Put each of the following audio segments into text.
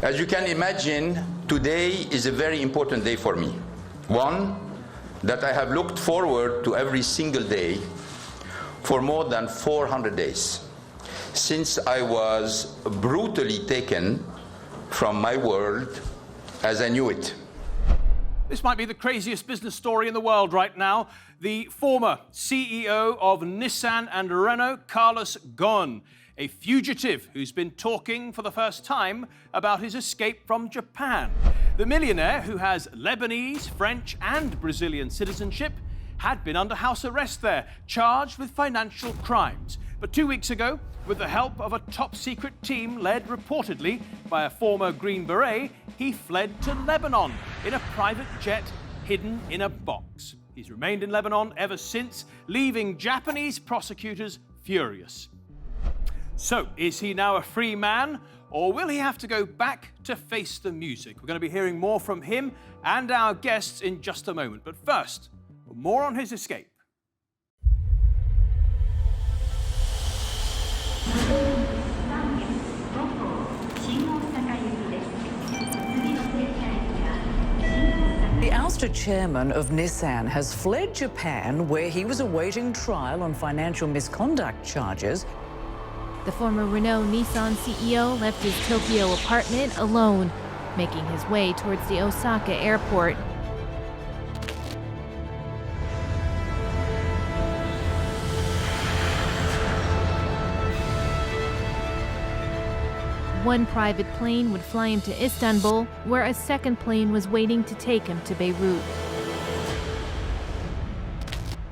As you can imagine, today is a very important day for me. One that I have looked forward to every single day for more than 400 days, since I was brutally taken from my world as I knew it. This might be the craziest business story in the world right now. The former CEO of Nissan and Renault, Carlos Ghosn, a fugitive who's been talking for the first time about his escape from Japan. The millionaire, who has Lebanese, French and Brazilian citizenship, had been under house arrest there, charged with financial crimes. But 2 weeks ago, with the help of a top-secret team led reportedly by a former Green Beret, he fled to Lebanon in a private jet hidden in a box. He's remained in Lebanon ever since, leaving Japanese prosecutors furious. So, is he now a free man, or will he have to go back to face the music? We're going to be hearing more from him and our guests in just a moment. But first, more on his escape. The ousted chairman of Nissan has fled Japan, where he was awaiting trial on financial misconduct charges. The former Renault-Nissan CEO left his Tokyo apartment alone, making his way towards the Osaka airport. One private plane would fly him to Istanbul, where a second plane was waiting to take him to Beirut.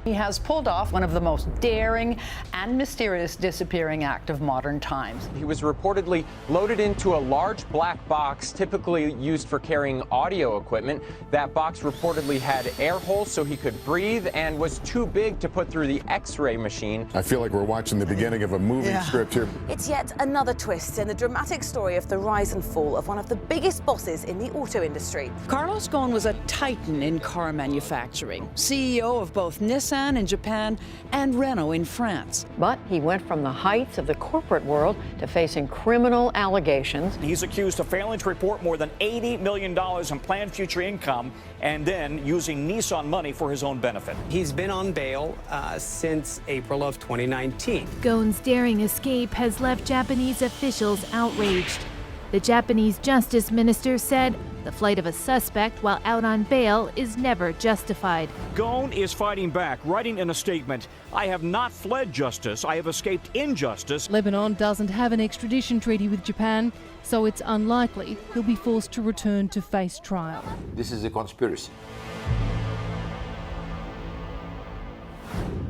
He has pulled off one of the most daring and mysterious disappearing act of modern times. He was reportedly loaded into a large black box typically used for carrying audio equipment. That box reportedly had air holes so he could breathe and was too big to put through the X-ray machine. I feel like we're watching the beginning of a movie script here. It's yet another twist in the dramatic story of the rise and fall of one of the biggest bosses in the auto industry. Carlos Ghosn was a titan in car manufacturing, CEO of both Nissan in Japan and Renault in France. But he went from the heights of the corporate world to facing criminal allegations. He's accused of failing to report more than $80 million in planned future income and then using Nissan money for his own benefit. He's been on bail since April of 2019. Ghosn's daring escape has left Japanese officials outraged. The Japanese justice minister said the flight of a suspect while out on bail is never justified. Ghosn is fighting back, writing in a statement, "I have not fled justice, I have escaped injustice." Lebanon doesn't have an extradition treaty with Japan, so it's unlikely he'll be forced to return to face trial. This is a conspiracy.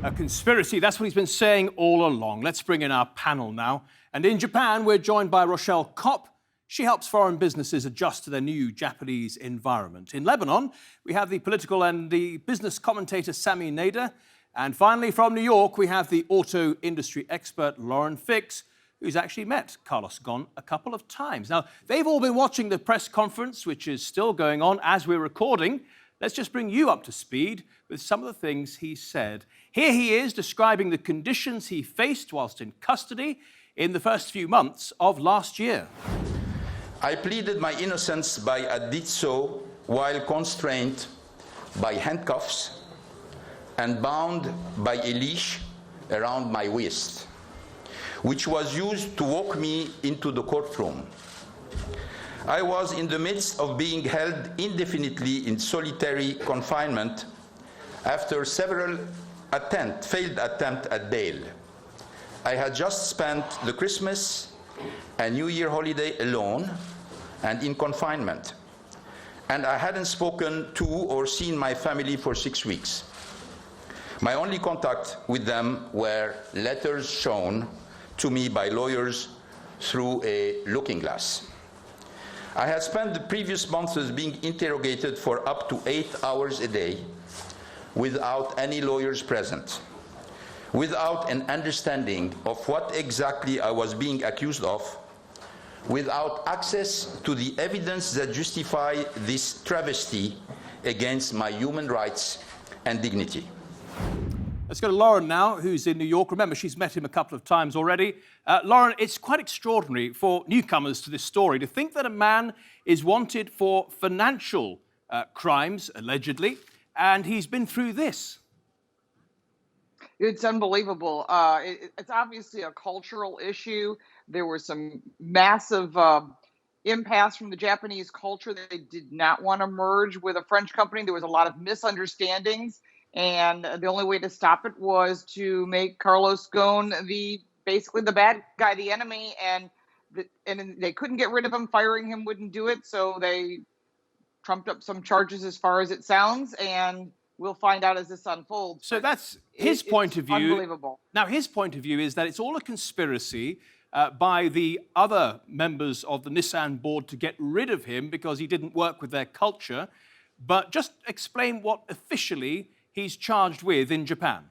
A conspiracy, that's what he's been saying all along. Let's bring in our panel now. And in Japan, we're joined by Rochelle Kopp. She helps foreign businesses adjust to their new Japanese environment. In Lebanon, we have the political and the business commentator Sami Nader. And finally, from New York, we have the auto industry expert Lauren Fix, who's actually met Carlos Ghosn a couple of times. Now, they've all been watching the press conference, which is still going on as we're recording. Let's just bring you up to speed with some of the things he said. Here he is describing the conditions he faced whilst in custody in the first few months of last year. I pleaded my innocence by I did so while constrained by handcuffs and bound by a leash around my waist, which was used to walk me into the courtroom. I was in the midst of being held indefinitely in solitary confinement after several failed attempts at bail. I had just spent the Christmas and New Year holiday alone and in confinement, and I hadn't spoken to or seen my family for 6 weeks. My only contact with them were letters shown to me by lawyers through a looking glass. I had spent the previous months being interrogated for up to 8 hours a day without any lawyers present, without an understanding of what exactly I was being accused of, without access to the evidence that justify this travesty against my human rights and dignity. Let's go to Lauren now, who's in New York. Remember, she's met him a couple of times already. Lauren, it's quite extraordinary for newcomers to this story to think that a man is wanted for financial crimes, allegedly, and he's been through this. It's unbelievable. It's obviously a cultural issue. There were some massive impasse from the Japanese culture. They did not want to merge with a French company. There was a lot of misunderstandings. And the only way to stop it was to make Carlos Ghosn basically the bad guy, the enemy. And they couldn't get rid of him. Firing him wouldn't do it. So they trumped up some charges as far as it sounds. And we'll find out as this unfolds. So that's his point of view. Unbelievable. Now, his point of view is that it's all a conspiracy by the other members of the Nissan board to get rid of him because he didn't work with their culture. But just explain what officially he's charged with in Japan.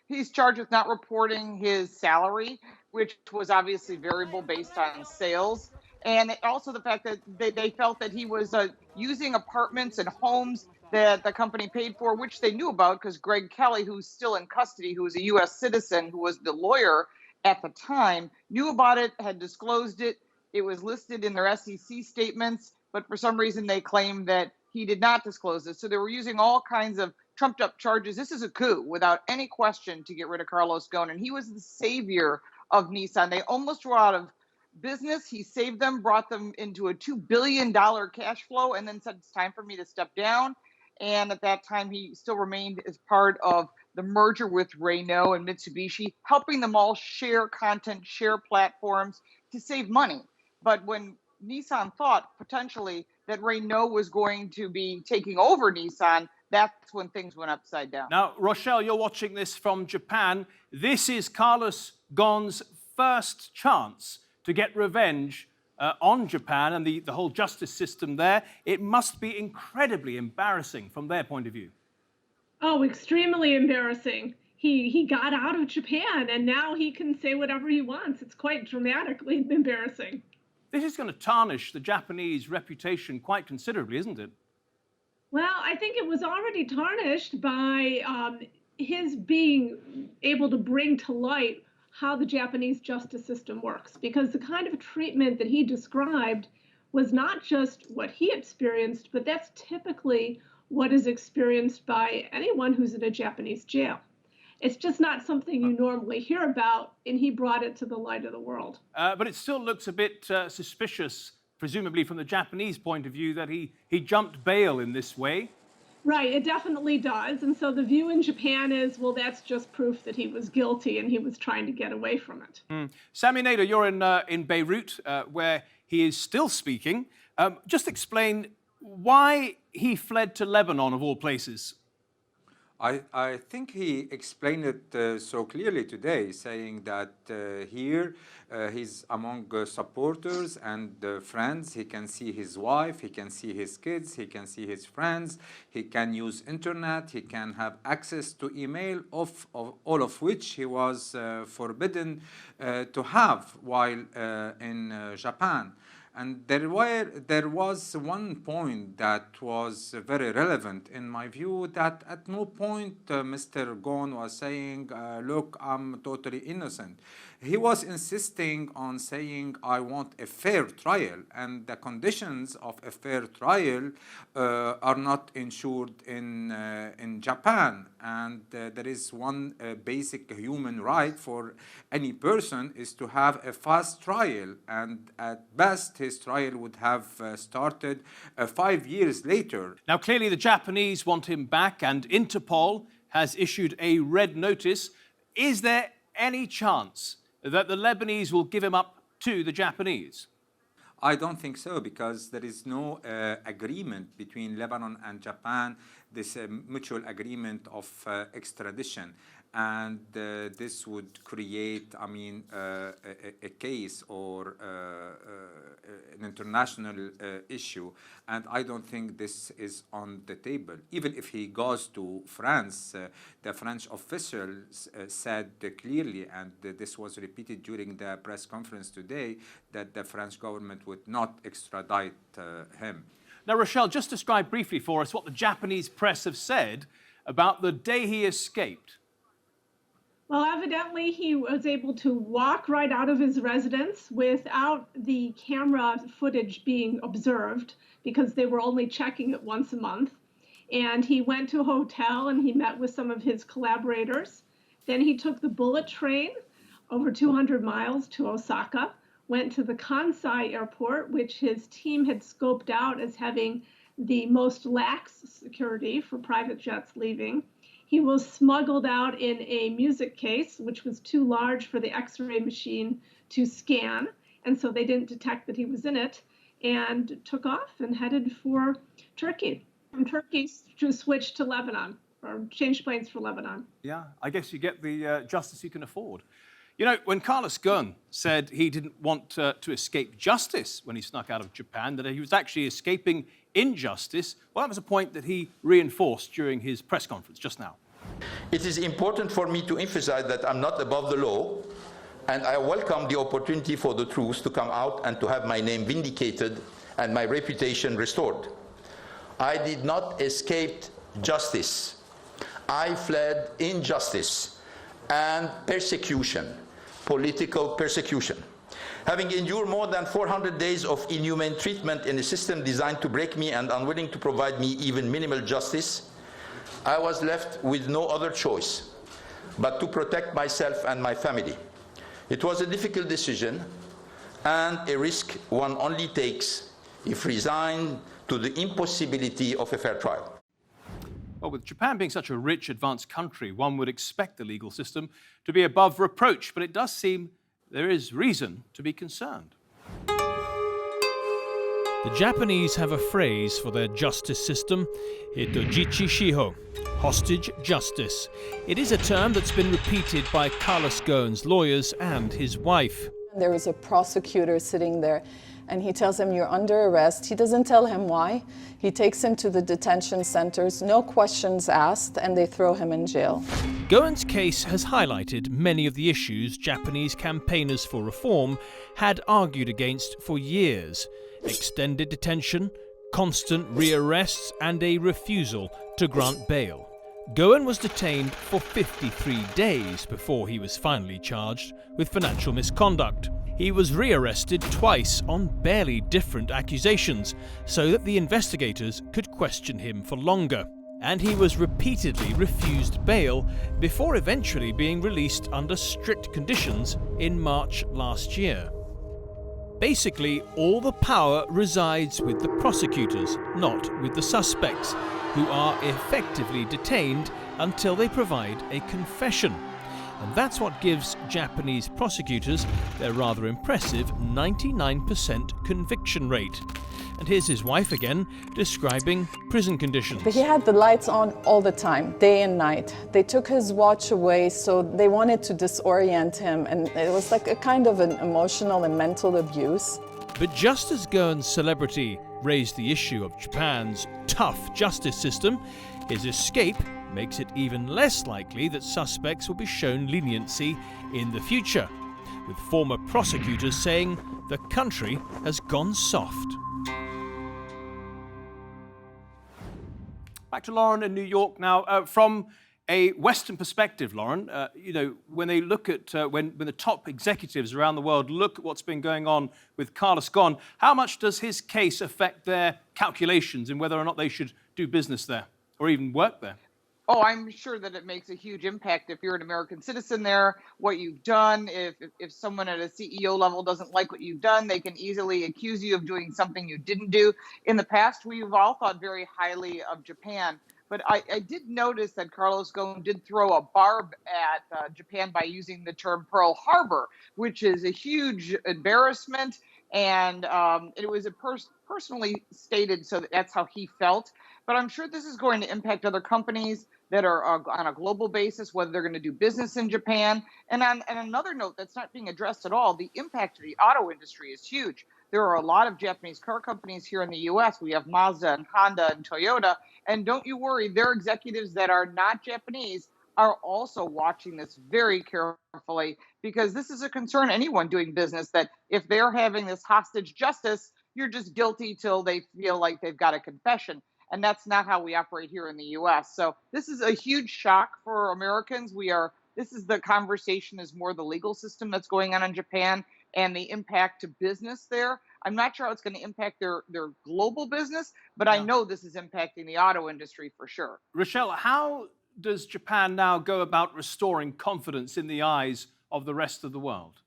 He's charged with not reporting his salary, which was obviously variable based on sales. And also the fact that they felt that he was using apartments and homes that the company paid for, which they knew about because Greg Kelly, who's still in custody, who was a U.S. citizen, who was the lawyer at the time, knew about it, had disclosed it. It was listed in their SEC statements, but for some reason they claimed that he did not disclose it. So they were using all kinds of trumped up charges. This is a coup without any question to get rid of Carlos Ghosn. And he was the savior of Nissan. They almost were out of business. He saved them, brought them into a $2 billion cash flow, and then said, it's time for me to step down. And at that time, he still remained as part of the merger with Renault and Mitsubishi, helping them all share content, share platforms to save money. But when Nissan thought potentially that Renault was going to be taking over Nissan, that's when things went upside down. Now, Rochelle, you're watching this from Japan. This is Carlos Ghosn's first chance to get revenge on Japan and the whole justice system there. It must be incredibly embarrassing from their point of view. Oh, extremely embarrassing. He got out of Japan and now he can say whatever he wants. It's quite dramatically embarrassing. This is going to tarnish the Japanese reputation quite considerably, isn't it? Well, I think it was already tarnished by his being able to bring to light how the Japanese justice system works, because the kind of treatment that he described was not just what he experienced, but that's typically what is experienced by anyone who's in a Japanese jail. It's just not something you normally hear about, and he brought it to the light of the world. But it still looks a bit suspicious, presumably from the Japanese point of view, that he jumped bail in this way. Right, it definitely does. And so the view in Japan is, well, that's just proof that he was guilty and he was trying to get away from it. Sami Nader, you're in Beirut, where he is still speaking. Just explain why he fled to Lebanon, of all places. I think he explained it so clearly today, saying that here he's among supporters and friends. He can see his wife, he can see his kids, he can see his friends, he can use internet, he can have access to email, of all of which he was forbidden to have while in Japan. And there was one point that was very relevant in my view, that at no point Mr. Ghosn was saying, look, I'm totally innocent. He was insisting on saying, I want a fair trial, and the conditions of a fair trial are not ensured in Japan. And there is one basic human right for any person is to have a fast trial, and at best his trial would have started 5 years later. Now, clearly the Japanese want him back, and Interpol has issued a red notice. Is there any chance that the Lebanese will give him up to the Japanese? I don't think so, because there is no agreement between Lebanon and Japan, this mutual agreement of extradition. And this would create, I mean, a case or an international issue. And I don't think this is on the table. Even if he goes to France, the French officials said clearly, and this was repeated during the press conference today, that the French government would not extradite him. Now, Rochelle, just describe briefly for us what the Japanese press have said about the day he escaped. Well, evidently he was able to walk right out of his residence without the camera footage being observed because they were only checking it once a month. And he went to a hotel and he met with some of his collaborators. Then he took the bullet train over 200 miles to Osaka, went to the Kansai airport, which his team had scoped out as having the most lax security for private jets leaving. He was smuggled out in a music case, which was too large for the X-ray machine to scan, and so they didn't detect that he was in it, and took off and headed for Turkey. From Turkey to switch to Lebanon, or change planes for Lebanon. Yeah, I guess you get the justice you can afford. You know, when Carlos Ghosn said he didn't want to escape justice when he snuck out of Japan, that he was actually escaping injustice, well, that was a point that he reinforced during his press conference just now. It is important for me to emphasize that I'm not above the law, and I welcome the opportunity for the truth to come out and to have my name vindicated and my reputation restored. I did not escape justice. I fled injustice and persecution, political persecution. Having endured more than 400 days of inhumane treatment in a system designed to break me and unwilling to provide me even minimal justice, I was left with no other choice but to protect myself and my family. It was a difficult decision and a risk one only takes if resigned to the impossibility of a fair trial. Well, with Japan being such a rich, advanced country, one would expect the legal system to be above reproach, but it does seem there is reason to be concerned. The Japanese have a phrase for their justice system, hitojichi shiho, hostage justice. It is a term that's been repeated by Carlos Ghosn's lawyers and his wife. There was a prosecutor sitting there, and he tells him, "You're under arrest." He doesn't tell him why. He takes him to the detention centers, no questions asked, and they throw him in jail. Ghosn's case has highlighted many of the issues Japanese campaigners for reform had argued against for years: extended detention, constant rearrests, and a refusal to grant bail. Ghosn was detained for 53 days before he was finally charged with financial misconduct. He was rearrested twice on barely different accusations so that the investigators could question him for longer. And he was repeatedly refused bail before eventually being released under strict conditions in March last year. Basically, all the power resides with the prosecutors, not with the suspects, who are effectively detained until they provide a confession. And that's what gives Japanese prosecutors their rather impressive 99% conviction rate. And here's his wife again, describing prison conditions. But he had the lights on all the time, day and night. They took his watch away, so they wanted to disorient him, and it was like a kind of an emotional and mental abuse. But just as Ghosn's celebrity raised the issue of Japan's tough justice system, his escape makes it even less likely that suspects will be shown leniency in the future, with former prosecutors saying the country has gone soft. Back to Lauren in New York now. From a Western perspective, Lauren, when they look at, when the top executives around the world look at what's been going on with Carlos Ghosn, how much does his case affect their calculations in whether or not they should do business there or even work there? Oh, I'm sure that it makes a huge impact if you're an American citizen there, what you've done. If someone at a CEO level doesn't like what you've done, they can easily accuse you of doing something you didn't do. In the past, we've all thought very highly of Japan. But I did notice that Carlos Ghosn did throw a barb at Japan by using the term Pearl Harbor, which is a huge embarrassment. And it was personally stated, so that's how he felt. But I'm sure this is going to impact other companies that are on a global basis, whether they're going to do business in Japan. And on another note that's not being addressed at all, the impact to the auto industry is huge. There are a lot of Japanese car companies here in the U.S. We have Mazda and Honda and Toyota. And don't you worry, their executives that are not Japanese are also watching this very carefully, because this is a concern anyone doing business, that if they're having this hostage justice, you're just guilty till they feel like they've got a confession. And that's not how we operate here in the US. So this is a huge shock for Americans. This is the conversation is more the legal system that's going on in Japan and the impact to business there. I'm not sure how it's going to impact their global business, but I know this is impacting the auto industry for sure. Rochelle, how does Japan now go about restoring confidence in the eyes of the rest of the world?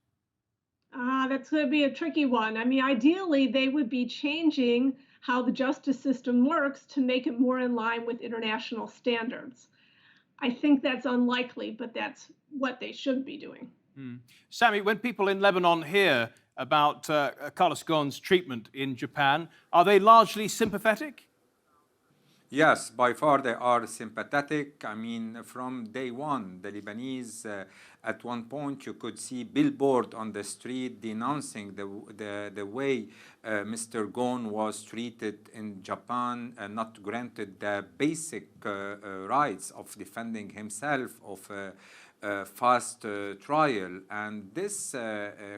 That's going to be a tricky one. I mean, ideally, they would be changing how the justice system works to make it more in line with international standards. I think that's unlikely, but that's what they should be doing. Sammy, when people in Lebanon hear about Carlos Ghosn's treatment in Japan, are they largely sympathetic? Yes, by far they are sympathetic. I mean, from day one, the Lebanese, at one point, you could see billboard on the street denouncing the way Mr. Ghosn was treated in Japan, not granted the basic rights of defending himself, of fast trial. And this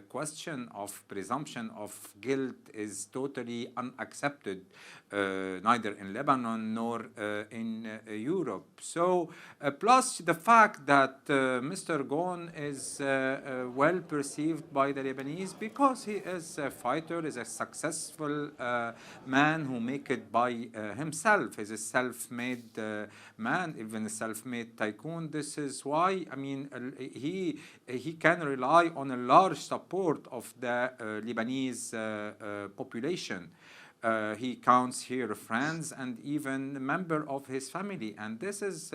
question of presumption of guilt is totally unaccepted, neither in Lebanon nor in Europe. So plus the fact that Mr. Ghosn is well perceived by the Lebanese because he is a fighter, is a successful man who make it by himself. He's a self-made man, even a self-made tycoon. This is why, I mean, he can rely on a large support of the Lebanese population. He counts here friends and even a member of his family. And this is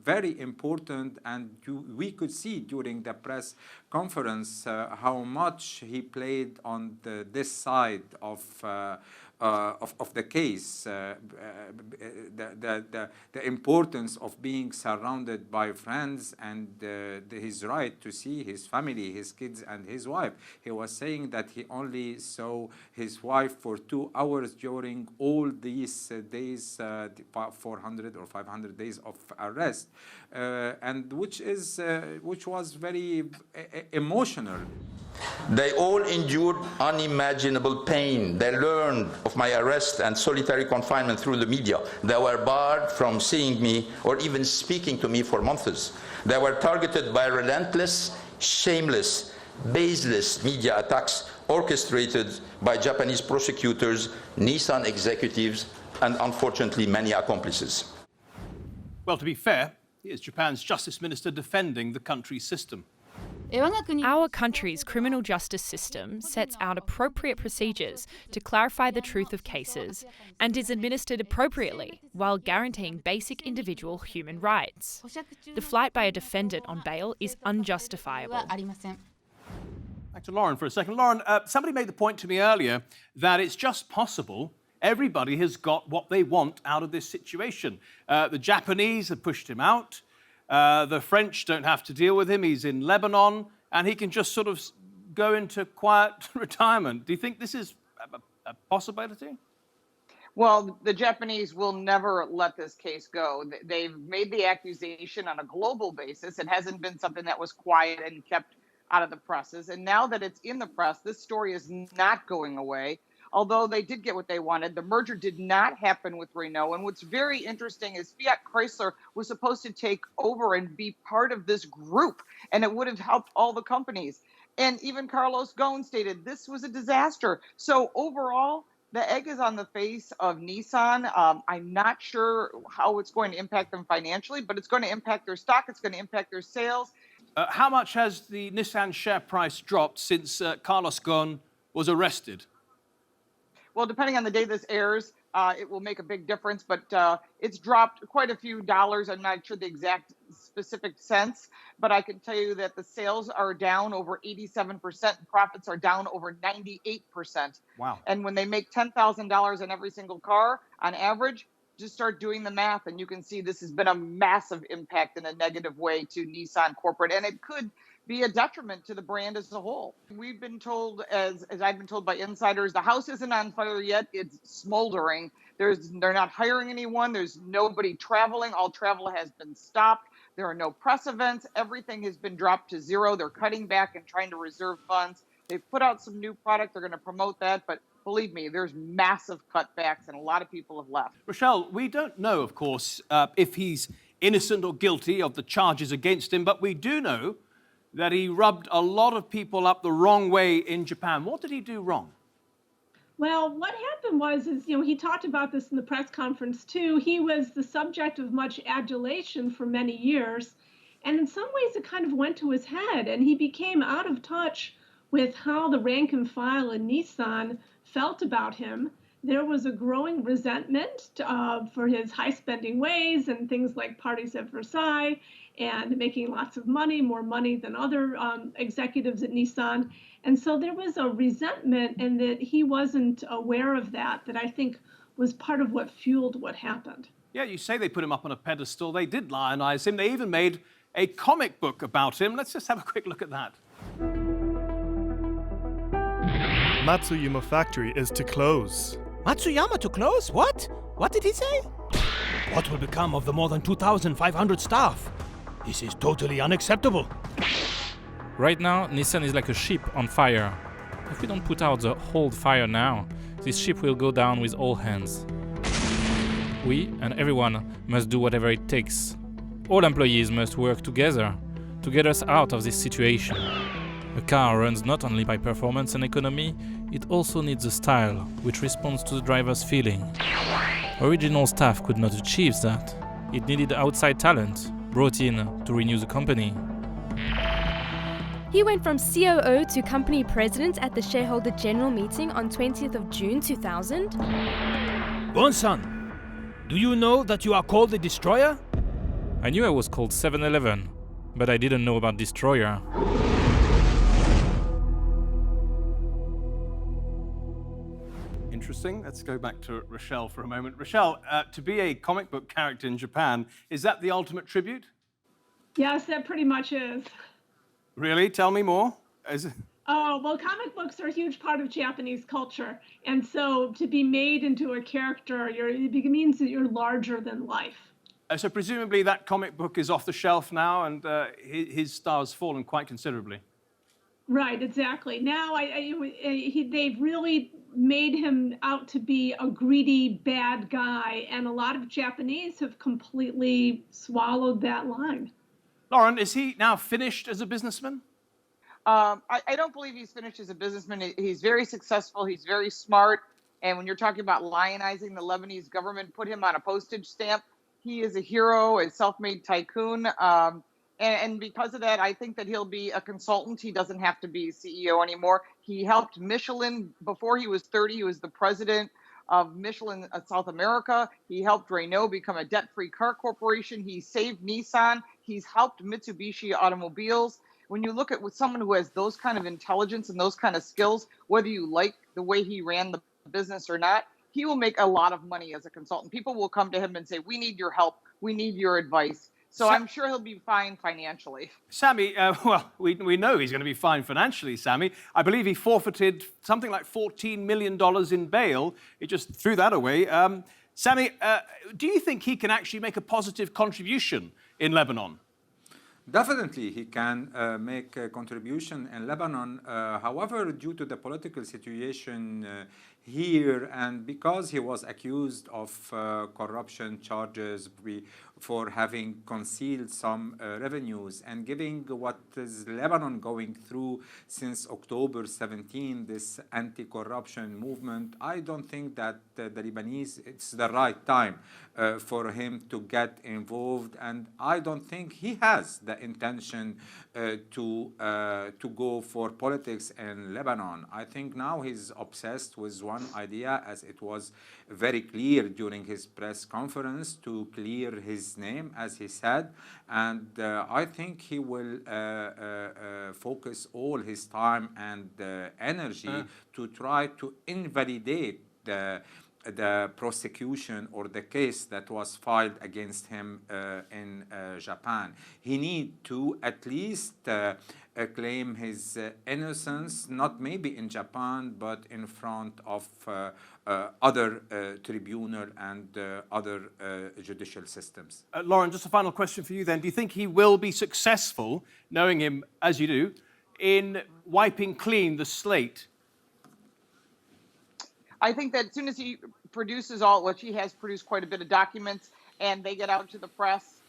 very important. And we could see during the press conference how much he played on this side of the case, the importance of being surrounded by friends and his right to see his family, his kids and his wife. He was saying that he only saw his wife for 2 hours during all these days, 400 or 500 days of arrest, and which was very emotional. They all endured unimaginable pain. They learned of my arrest and solitary confinement through the media. They were barred from seeing me or even speaking to me for months. They were targeted by relentless, shameless, baseless media attacks orchestrated by Japanese prosecutors, Nissan executives, and unfortunately many accomplices. Well, to be fair, here's Japan's justice minister defending the country's system. Our country's criminal justice system sets out appropriate procedures to clarify the truth of cases and is administered appropriately while guaranteeing basic individual human rights. The flight by a defendant on bail is unjustifiable. Back to Lauren for a second. Lauren, somebody made the point to me earlier that it's just possible everybody has got what they want out of this situation. The Japanese have pushed him out. The French don't have to deal with him. He's in Lebanon, and he can just sort of go into quiet retirement. Do you think this is a possibility? Well, the Japanese will never let this case go. They've made the accusation on a global basis. It hasn't been something that was quiet and kept out of the presses. And now that it's in the press, this story is not going away. Although they did get what they wanted, the merger did not happen with Renault. And what's very interesting is Fiat Chrysler was supposed to take over and be part of this group, and it would have helped all the companies. And even Carlos Ghosn stated this was a disaster. So overall, the egg is on the face of Nissan. I'm not sure how it's going to impact them financially, but it's going to impact their stock. It's going to impact their sales. How much has the Nissan share price dropped since Carlos Ghosn was arrested? Well, depending on the day this airs, it will make a big difference, but it's dropped quite a few dollars. I'm not sure the exact specific cents, but I can tell you that the sales are down over 87%, and profits are down over 98%. Wow. And when they make $10,000 in every single car on average, just start doing the math, and you can see this has been a massive impact in a negative way to Nissan corporate, and it could be a detriment to the brand as a whole. We've been told, as I've been told by insiders, the house isn't on fire yet. It's smoldering. They're not hiring anyone. There's nobody traveling. All travel has been stopped. There are no press events. Everything has been dropped to zero. They're cutting back and trying to reserve funds. They've put out some new product. They're going to promote that, but believe me, there's massive cutbacks and a lot of people have left. Rochelle, we don't know, of course, if he's innocent or guilty of the charges against him, but we do know that he rubbed a lot of people up the wrong way in Japan. What did he do wrong? Well, what happened was, he talked about this in the press conference too. He was the subject of much adulation for many years. And in some ways, it kind of went to his head, and he became out of touch with how the rank and file in Nissan felt about him. There was a growing resentment for his high-spending ways and things like parties at Versailles and making lots of money, more money than other executives at Nissan. And so there was a resentment, and that he wasn't aware of that I think was part of what fueled what happened. Yeah, you say they put him up on a pedestal. They did lionize him. They even made a comic book about him. Let's just have a quick look at that. Matsuyama factory is to close. Matsuyama to close? What? What did he say? What will become of the more than 2,500 staff? This is totally unacceptable. Right now, Nissan is like a ship on fire. If we don't put out the hold fire now, this ship will go down with all hands. We and everyone must do whatever it takes. All employees must work together to get us out of this situation. A car runs not only by performance and economy, it also needs a style which responds to the driver's feeling. Original staff could not achieve that. It needed outside talent brought in to renew the company. He went from COO to company president at the shareholder general meeting on 20th of June 2000. Ghosn, do you know that you are called the Destroyer? I knew I was called 7-Eleven, but I didn't know about Destroyer. Interesting. Let's go back to Rochelle for a moment. Rochelle, to be a comic book character in Japan, is that the ultimate tribute? Yes, that pretty much is. Really? Tell me more. Oh, well, comic books are a huge part of Japanese culture. And so to be made into a character, it means that you're larger than life. So presumably that comic book is off the shelf now, and his star's fallen quite considerably. Right, exactly. Now they've really made him out to be a greedy, bad guy, and a lot of Japanese have completely swallowed that line. Lauren, is he now finished as a businessman? I don't believe he's finished as a businessman. He's very successful. He's very smart. And when you're talking about lionizing the Lebanese government, put him on a postage stamp. He is a hero, a self-made tycoon. And because of that, I think that he'll be a consultant. He doesn't have to be CEO anymore. He helped Michelin before he was 30. He was the president of Michelin South America. He helped Renault become a debt-free car corporation. He saved Nissan. He's helped Mitsubishi Automobiles. When you look at someone who has those kind of intelligence and those kind of skills, whether you like the way he ran the business or not, he will make a lot of money as a consultant. People will come to him and say, we need your help. We need your advice. So I'm sure he'll be fine financially. Sammy, well, we know he's going to be fine financially, Sammy. I believe he forfeited something like $14 million in bail. He just threw that away. Sammy, do you think he can actually make a positive contribution in Lebanon? Definitely, he can make a contribution in Lebanon. However, due to the political situation here, and because he was accused of corruption charges for having concealed some revenues, and giving what is Lebanon going through since October 17, this anti-corruption movement, I don't think that the Lebanese, it's the right time for him to get involved, and I don't think he has the intention to go for politics in Lebanon. I think now he's obsessed with one idea, as it was very clear during his press conference, to clear his name, as he said, and I think he will focus all his time and energy to try to invalidate the prosecution or the case that was filed against him in Japan. He needs to at least claim his innocence, not maybe in Japan, but in front of other tribunal and other judicial systems. Lauren, just a final question for you then. Do you think he will be successful, knowing him as you do, in wiping clean the slate? I think that as soon as he produces all, which he has produced quite a bit of documents, and they get out to the press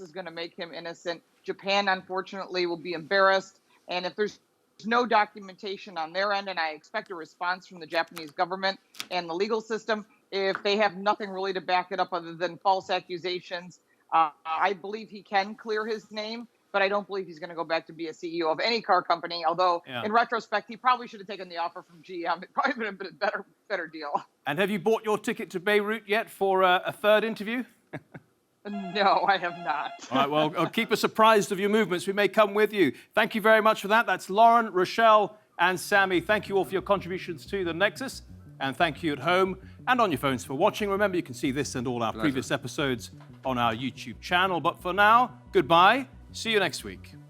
is going to make him innocent. Japan, unfortunately, will be embarrassed. And if there's no documentation on their end, and I expect a response from the Japanese government and the legal system, if they have nothing really to back it up other than false accusations, I believe he can clear his name, but I don't believe he's going to go back to be a CEO of any car company. Although, in retrospect, he probably should have taken the offer from GM. It probably would have been a better deal. And have you bought your ticket to Beirut yet for a third interview? No, I have not. All right, well, keep us apprised of your movements. We may come with you. Thank you very much for that. That's Lauren, Rochelle, and Sammy. Thank you all for your contributions to the Nexus. And thank you at home and on your phones for watching. Remember, you can see this and all our previous episodes on our YouTube channel. But for now, goodbye. See you next week.